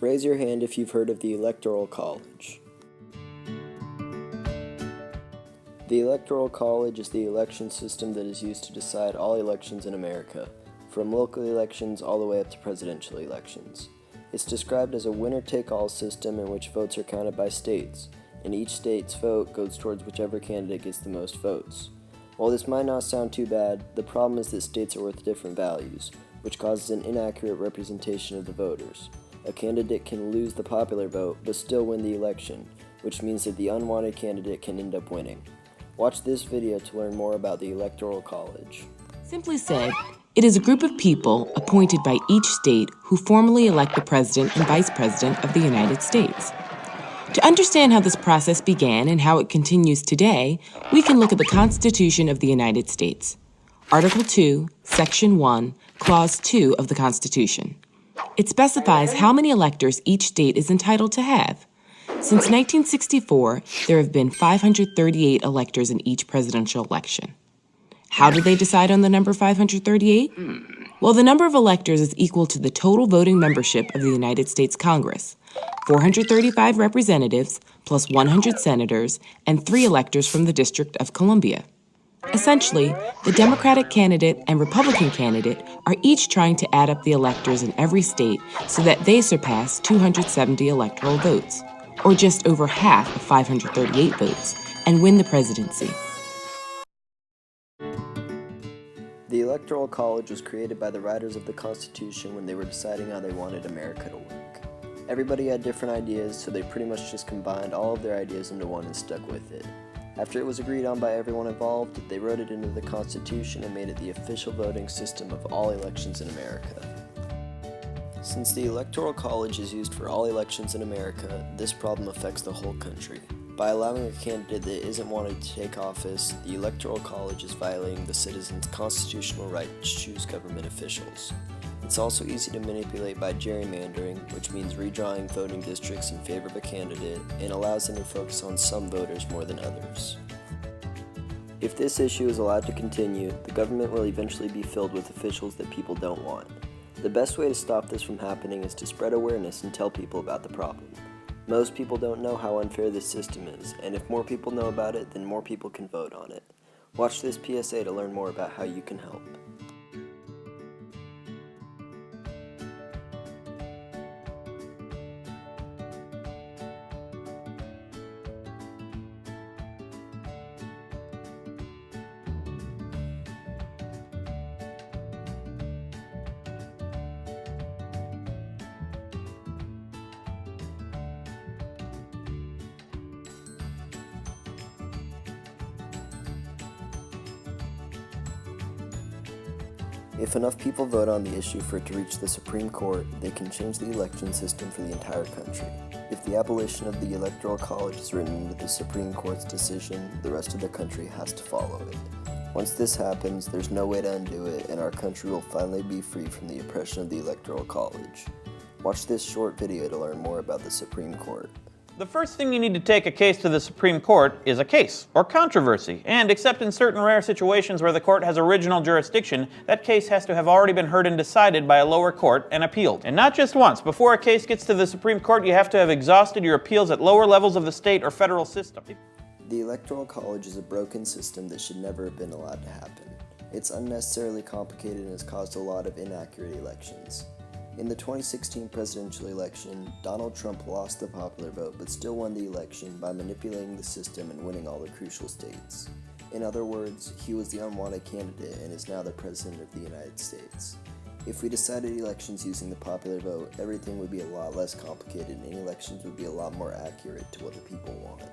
Raise your hand if you've heard of the Electoral College. The Electoral College is the election system that is used to decide all elections in America, from local elections all the way up to presidential elections. It's described as a winner-take-all system in which votes are counted by states, and each state's vote goes towards whichever candidate gets the most votes. While this might not sound too bad, the problem is that states are worth different values, which causes an inaccurate representation of the voters. A candidate can lose the popular vote but still win the election, which means that the unwanted candidate can end up winning. Watch this video to learn more about the Electoral College. Simply said, it is a group of people appointed by each state who formally elect the President and Vice President of the United States. To understand how this process began and how it continues today, we can look at the Constitution of the United States. Article 2, Section 1, Clause 2 of the Constitution. It specifies how many electors each state is entitled to have. Since 1964, there have been 538 electors in each presidential election. How do they decide on the number 538? Well, the number of electors is equal to the total voting membership of the United States Congress, 435 representatives plus 100 senators and 3 electors from the District of Columbia. Essentially, the Democratic candidate and Republican candidate are each trying to add up the electors in every state so that they surpass 270 electoral votes, or just over half of 538 votes, and win the presidency. The Electoral College was created by the writers of the Constitution when they were deciding how they wanted America to work. Everybody had different ideas, so they pretty much just combined all of their ideas into one and stuck with it. After it was agreed on by everyone involved, they wrote it into the Constitution and made it the official voting system of all elections in America. Since the Electoral College is used for all elections in America, this problem affects the whole country. By allowing a candidate that isn't wanted to take office, the Electoral College is violating the citizens' constitutional right to choose government officials. It's also easy to manipulate by gerrymandering, which means redrawing voting districts in favor of a candidate and allows them to focus on some voters more than others. If this issue is allowed to continue, the government will eventually be filled with officials that people don't want. The best way to stop this from happening is to spread awareness and tell people about the problem. Most people don't know how unfair this system is, and if more people know about it, then more people can vote on it. Watch this PSA to learn more about how you can help. If enough people vote on the issue for it to reach the Supreme Court, they can change the election system for the entire country. If the abolition of the Electoral College is written into the Supreme Court's decision, the rest of the country has to follow it. Once this happens, there's no way to undo it, and our country will finally be free from the oppression of the Electoral College. Watch this short video to learn more about the Supreme Court. The first thing you need to take a case to the Supreme Court is a case, or controversy, and except in certain rare situations where the court has original jurisdiction, that case has to have already been heard and decided by a lower court and appealed. And not just once. Before a case gets to the Supreme Court, you have to have exhausted your appeals at lower levels of the state or federal system. The Electoral College is a broken system that should never have been allowed to happen. It's unnecessarily complicated and has caused a lot of inaccurate elections. In the 2016 presidential election, Donald Trump lost the popular vote but still won the election by manipulating the system and winning all the crucial states. In other words, he was the unwanted candidate and is now the President of the United States. If we decided elections using the popular vote, everything would be a lot less complicated and elections would be a lot more accurate to what the people want.